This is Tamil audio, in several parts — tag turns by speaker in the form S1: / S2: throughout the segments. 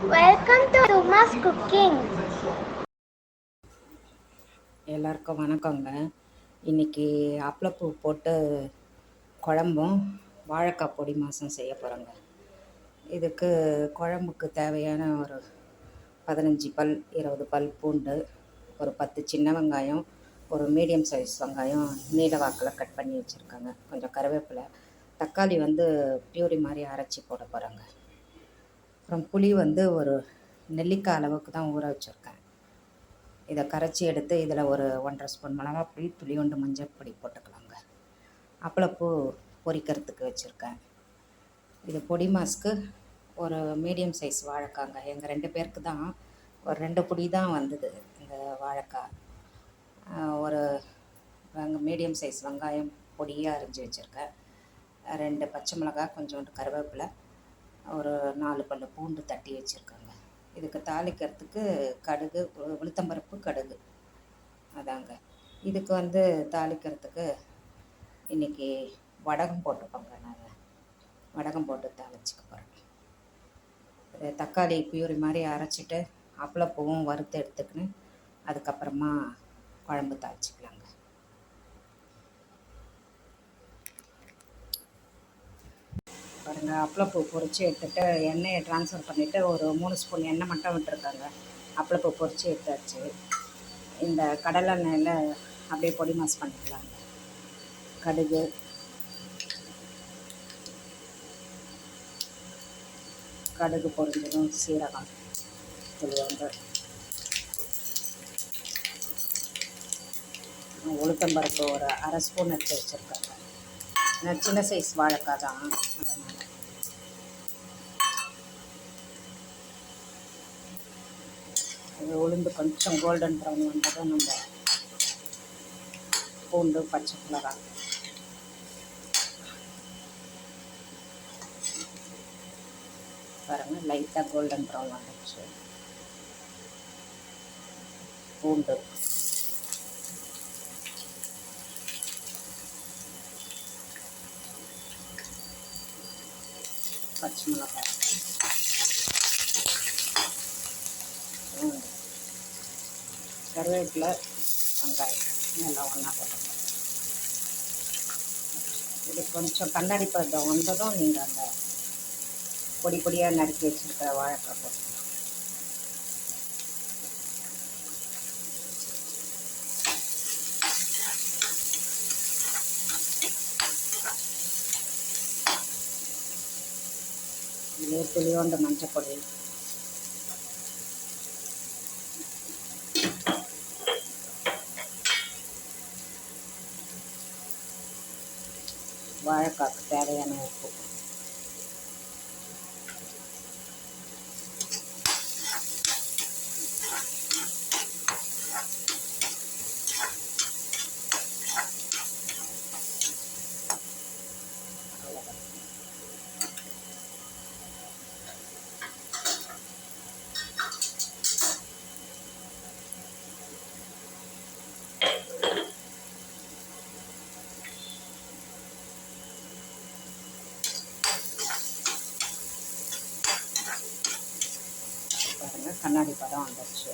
S1: Welcome to Suma's Cooking.
S2: எல்லாருக்கும் வணக்கங்க. இன்றைக்கி அப்பளப்பூ போட்டு குழம்பும் வாழைக்காய் பொடி மாசும் செய்ய போகிறோங்க. இதுக்கு குழம்புக்கு தேவையான ஒரு 15 பல் 20 பல் பூண்டு, ஒரு 10 சின்ன வெங்காயம், ஒரு மீடியம் சைஸ் வெங்காயம் நீல வாக்கில் கட் பண்ணி வச்சுருக்கேங்க. கொஞ்சம் கருவேப்பிலை, தக்காளி பியூரி மாதிரி அரைச்சி போட போகிறேங்க. அப்புறம் புளி ஒரு நெல்லிக்காய் அளவுக்கு தான் ஊற வச்சுருக்கேன். இதை கரைச்சி எடுத்து இதில் ஒரு 1½ ஸ்பூன் மிளகாப்பொடி, துளியுண்டு மஞ்சள் பொடி போட்டுக்கலாங்க. அப்பளப்பூ பொரிக்கிறதுக்கு வச்சுருக்கேன். இது பொடி மாஸ்க்கு ஒரு மீடியம் சைஸ் வாழைக்காங்க. எங்கள் 2 பேருக்கு தான் ஒரு 2 பொடி தான் வந்தது இந்த வாழைக்காய். ஒரு மீடியம் சைஸ் வெங்காயம் பொடியாக அரிஞ்சு வச்சுருக்கேன். 2 பச்சை மிளகாய், கொஞ்சோண்டு கருவேப்பிலை, ஒரு 4 பல் பூண்டு தட்டி வச்சுருக்கேங்க. இதுக்கு தாளிக்கிறதுக்கு கடுகு, உளுத்தம்பருப்பு, கடுகு அதாங்க. இதுக்கு தாளிக்கிறதுக்கு இன்றைக்கி வடகம் போட்டுப்போங்க. நாங்கள் வடகம் போட்டு தாளிச்சிக்க போகிறேன். தக்காளி பியூரி மாதிரி அரைச்சிட்டு அப்பளப்பூவும் வறுத்து எடுத்துக்கின்னு அதுக்கப்புறமா குழம்பு தாளிச்சிக்கலாங்க. பாருங்கள், அப்பளப்பூ பொரித்து எடுத்துகிட்டு எண்ணெயை ட்ரான்ஸ்ஃபர் பண்ணிவிட்டு ஒரு 3 ஸ்பூன் எண்ணெய் மட்டும் விட்டுருக்காங்க. அப்பளப்பூ பொரித்து எடுத்தாச்சு. இந்த கடலெண்ணெயில் அப்படியே பொடி மாஸ் பண்ணிக்கலாங்க. கடுகு, கடுகு பொரிஞ்சதும் சீரகம், துளியோண்டு உளுத்தம்பருப்பு ஒரு 1/2 ஸ்பூன் எடுத்து வச்சுருக்காங்க. சின்ன சைஸ் வாழைக்காய் தான், அதனால் உளுந்து கொஞ்சம் கோல்டன் ப்ரௌன் வந்ததும் நம்ம பூண்டு, பச்சை மிளகாய், பாருங்கள் லைட்டாக கோல்டன் ப்ரௌன் வந்துடுச்சு. பூண்டு, பச்சை மிளகாய், கருவேப்பிலை, வெங்காயம் எல்லாம் ஒன்றா போட்டுக்கலாம். இது கொஞ்சம் கண்ணாடி பதம் வந்ததும் நீங்கள் அந்த பொடி பொடியாக நறுக்கி வச்சுருக்கிற வாழைக்காய் போட்டுக்கலாம். இதே துளியோண்டு மஞ்சள் பொடி, வாழைக்காய்க்கு தேவையான உப்பு, பாருங்கள் கண்ணாடி பதம் வந்துடுச்சு.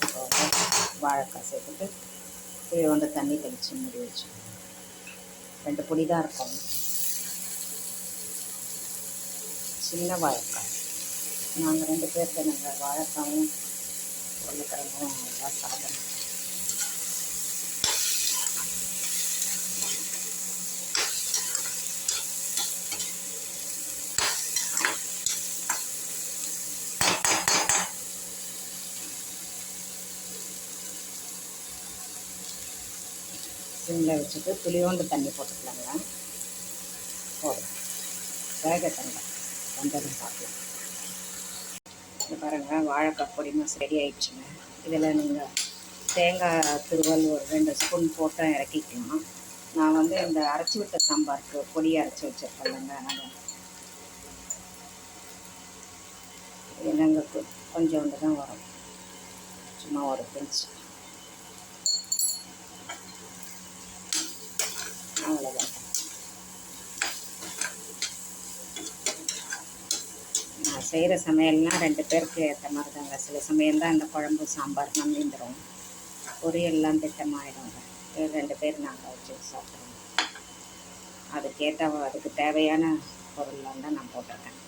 S2: இப்போ வாழைக்காய் சேர்த்துட்டு இது தண்ணி தெளித்து மூடி வச்சு 2 பொடி தான் இருக்கும். சின்ன வாழைக்காய், நாங்கள் 2 பேருக்கு நாங்கள் வாழைக்காயும் உருளைக்கிழங்கும் எல்லாம் சாப்பிடணும். சிம்மில் வச்சுட்டு துளியோண்டு தண்ணி போட்டுக்கலாங்க. போதும், வேக தண்ணி வந்ததும் பார்க்கலாம். இது பாருங்கள், வாழைக்காய் பொடி மாஸ் ரெடி ஆகிடுச்சுங்க. இதில் நீங்கள் தேங்காய் துருவல் ஒரு 2 ஸ்பூன் போட்டு இறக்கிக்கலாம். நான் இந்த அரைச்சி விட்ட சாம்பாருக்கு பொடி அரைச்சி வச்சுருக்கேன்லங்க, அதனால் என்னங்க கொஞ்சோண்டு தான் வரும், சும்மா ஒரு பிஞ்ச், அவ்வளோதான். செய்கிற சமையல்னால் 2 பேருக்கு ஏற்ற மாதிரி தாங்க. சில சமயம் தான் இந்த குழம்பு சாம்பார்லாம் மீந்துடும். பொரியல்லாம் திட்டமாகிடுங்க. 2 பேர் நாங்கள் வச்சு சாப்பிடுவோம். அதுக்கு தேவையான பொருள்லாம் தான் நான் போட்டிருக்கேன்.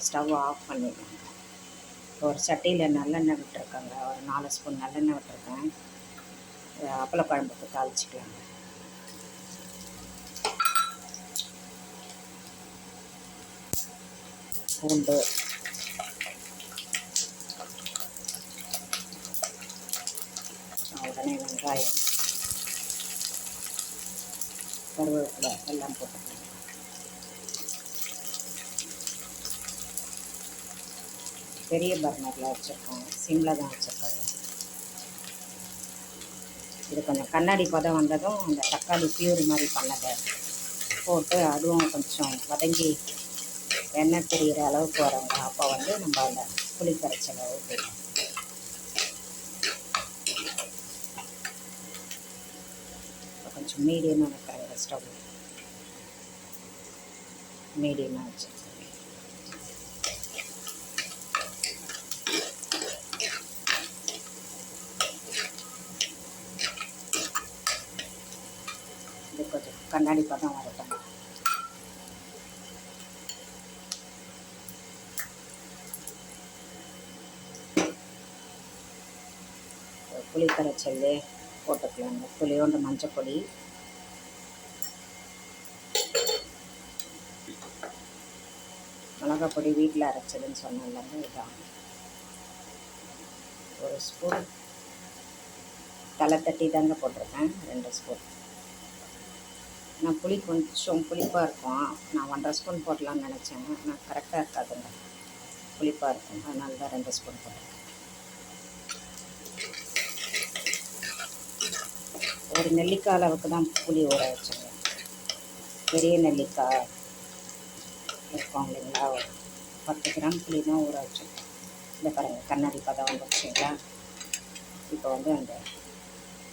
S2: ஸ்டவ் ஆஃப் பண்ணிடுவேன். ஒரு சட்டியில் நல்லெண்ணெய் விட்டுருக்கேங்க. ஒரு 4 ஸ்பூன் நல்லெண்ணெய் விட்டுருக்கேன். அப்பளக்குழம்புக்கு தாளிச்சிக்கலாங்க. பூண்டு, உடனே வெங்காயம், கருவேப்பிலை எல்லாம் போட்டுக்கலாம். பெரிய பர்னரில் வச்சுருக்கோம், சிம்மில் தான் வச்சுருக்கோங்க. இது கொஞ்சம் கண்ணாடி பதம் வந்ததும் அந்த தக்காளி பியூரி மாதிரி பண்ணதை போட்டு அதுவும் கொஞ்சம் வதங்கி எண்ணெய் தெரிகிற அளவுக்கு வரோங்க. அப்போ வந்து நம்ம அந்த புளி கரைச்சலை ஊற்றிடலாம். கொஞ்சம் மீடியமாக வைக்கிறேங்க. ஸ்டவ் மீடியமாக வச்சு இது கொஞ்சம் கண்ணாடி பதம் வரட்டும். புளி கரைச்சல் போட்டுக்கலாங்க. புளியோண்டு மஞ்சப்பொடி, மிளகாய் பொடி வீட்டில் அரைச்சதுன்னு சொன்னாங்க. இதுதான் 1 ஸ்பூன். தலை தட்டி தாங்க போட்டிருக்கேன். 2 ஸ்பூன். நான் புளி கொஞ்சம் புளிப்பாக இருக்கும். நான் 1.5 ஸ்பூன் போடலான்னு நினச்சேன். ஆனால் கரெக்டாக இருக்காதுங்க, புளிப்பாக இருக்கும். அதனால தான் 2 ஸ்பூன் போட்டிருக்கேன். ஒரு நெல்லிக்காய் அளவுக்கு தான் புளி ஊற வச்சுங்க. பெரிய நெல்லிக்காய் இருக்கும் இல்லைங்களா, ஒரு 10 கிராம் புளி தான் ஊற வச்சுருக்கேன். இந்த பாருங்கள், கண்ணாடி பதம் வந்துடுச்சுங்களா. இப்போ வந்து அந்த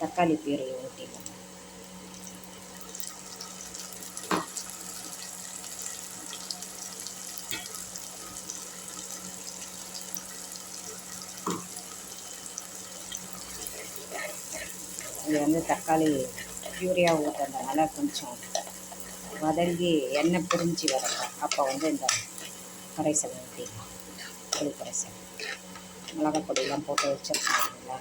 S2: தக்காளி பியூரியை ஊற்றிடலாம். இது வந்து தக்காளி பியூரியாக ஊற்றுறதுனால கொஞ்சம் வதங்கி எண்ணெய் பிரிஞ்சு வரணும். அப்போ வந்து இந்த கரைசல் ஊற்றிடலாம். புளி கரைசல் மிளகாய் பொடியெல்லாம் போட்டு வச்சுருக்கோம் இல்லைங்களா.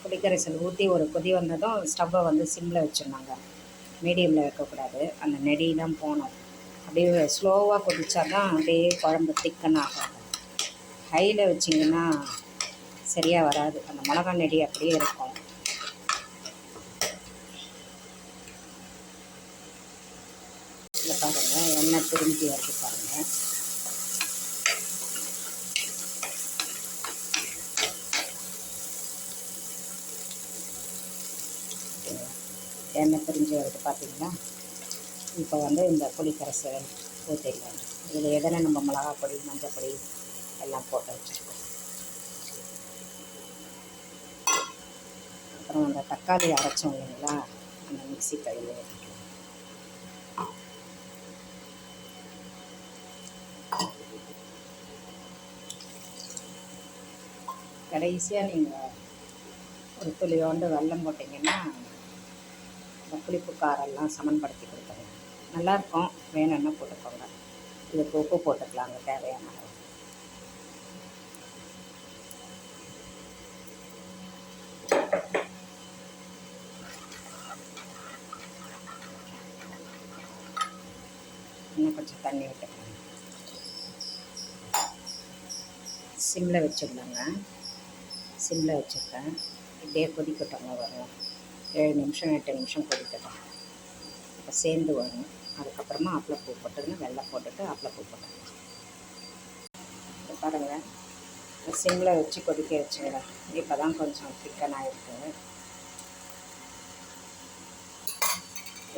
S2: புளி கரைசல் ஊற்றி ஒரு கொதி வந்ததும் ஸ்டவ்வை வந்து சிம்மில் வச்சுருந்தாங்க. மீடியமில் வைக்கக்கூடாது. அந்த நெடியெலாம் போகணும். அப்படியே ஸ்லோவாக கொதிச்சா தான் அப்படியே குழம்பு திக்கன் ஆகும். ஹையில் வச்சிங்கன்னா சரியாக வராது. அந்த மிளகா நெடி அப்படியே இருக்கும். இதை பாருங்கள், எண்ணெய் பிரிஞ்சு வருது பாருங்கள். எண்ணெய் பிரிஞ்சு வருது பார்த்தீங்களா. இப்போ வந்து இந்த புளி கரைசல் ஊற்றிடலாம். இதில் எதனா நம்ம மிளகாய் பொடி, மஞ்சள் பொடி எல்லாம் போட்டு வச்சுருக்கோம். அப்புறம் அந்த தக்காளி அரைச்சோம் இல்லைங்களா, அந்த மிக்ஸி கழுவி ஊற்றிக்கலாம். கடைசியாக நீங்கள் ஒரு துளியோண்டு வெல்லம் போட்டிங்கன்னா இந்த புளிப்பு காரெல்லாம் சமன்படுத்தி கொடுத்துருங்க. நல்லாயிருக்கும். வேணும்னா போட்டுக்கோங்க. இதுக்கு உப்பு போட்டுக்கலாங்க தேவையான அளவு. இன்னும் கொஞ்சம் தண்ணி விட்டுக்கோங்க. சிம்மில் வச்சுருந்தாங்க. சிம்மில் வச்சுருக்கேன். இப்படியே கொதிக்கட்டோங்க. வரும் 7 நிமிஷம் 8 நிமிஷம் கொதிக்கட்டும். இப்போ சேர்ந்து வரும். அதுக்கப்புறமா அப்பளப்பூ போட்டுங்க. வெள்ளம் போட்டுட்டு அப்பளப்பூ போட்டுங்க. பாருங்கள், சிம்மில் வச்சு கொதிக்க வச்சுங்க. இப்போ தான் கொஞ்சம் திக்கனாக இருக்குது.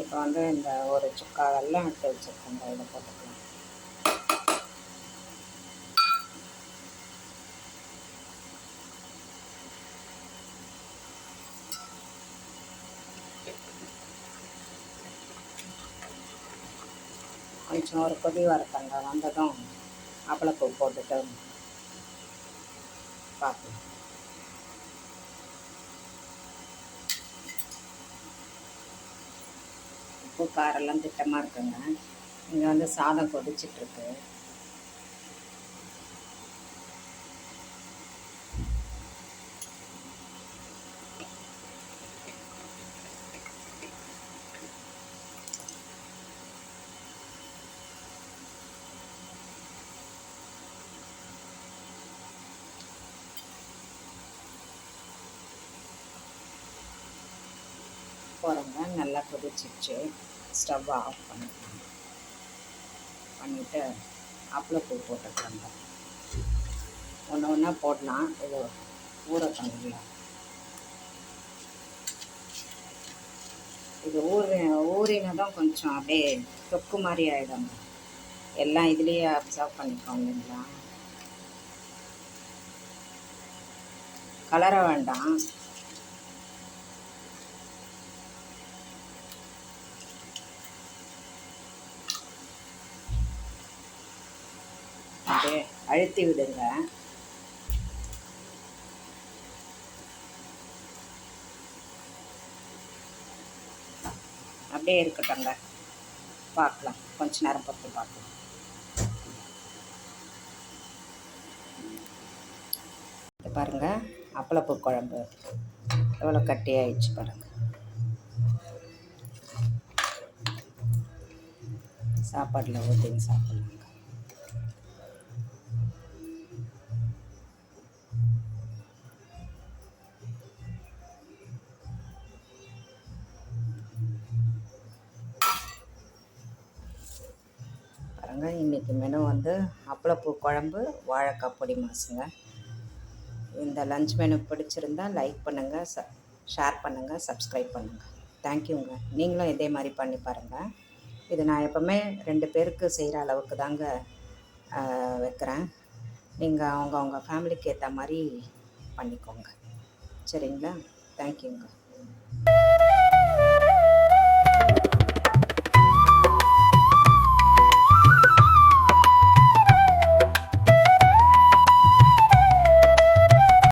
S2: இப்போ வந்து இந்த ஒரு சுக்கா வெல்லம் எடுத்து வச்சுருக்கோங்க. இதை போட்டுக்கலாம். கொஞ்சம் ஒரு கொதி வரத்தங்க வந்ததும் அப்பளப்பூ போட்டுட்டு பார்க்கலாம். உப்பு காரெல்லாம் திட்டமாக இருக்குங்க. இங்கே வந்து சாதம் கொதிச்சிட்ருக்கு. போகிறோங்க, நல்லா கொதிச்சிச்சு. ஸ்டவ் ஆஃப் பண்ணிவிட்டு அப்பளப்பூ போட்டுக்கலாங்க. ஒன்று ஒன்றா போடலாம். இது ஊறக்கணுங்களா, இது ஊறினதும் கொஞ்சம் அப்படியே தொக்கு மாதிரி ஆகிடுங்க. எல்லாம் இதுலேயே அப்சர்வ் பண்ணிக்கோங்க. இல்லைங்களா, கலர வேண்டாம். அப்படியே அழுத்தி விடுங்க. அப்படியே இருக்கட்டும்ங்க, பார்க்கலாம். கொஞ்ச நேரம் பொறுத்து பார்க்கலாம். இது பாருங்கள், அப்பளப்பூ குழம்பு எவ்வளோ கட்டி ஆயிடுச்சு பாருங்கள். சாப்பாட்டில் ஊற்றின்னு சாப்பிட்லாங்க. பாருங்கள், இன்றைக்கி மெனு வந்து அப்பளப்பூ குழம்பு, வாழைக்காய் பொடி மாசுங்க. இந்த லஞ்ச் மெனு பிடிச்சிருந்தா லைக் பண்ணுங்கள், ஷேர் பண்ணுங்கள், சப்ஸ்கிரைப் பண்ணுங்கள். தேங்க்யூங்க. நீங்களும் இதே மாதிரி பண்ணி பாருங்கள். இது நான் எப்போவுமே 2 பேருக்கு செய்கிற அளவுக்கு தாங்க வைக்கிறேன். நீங்கள் அவங்க ஃபேமிலிக்கு ஏற்ற மாதிரி பண்ணிக்கோங்க. சரிங்களா? தேங்க்யூங்க.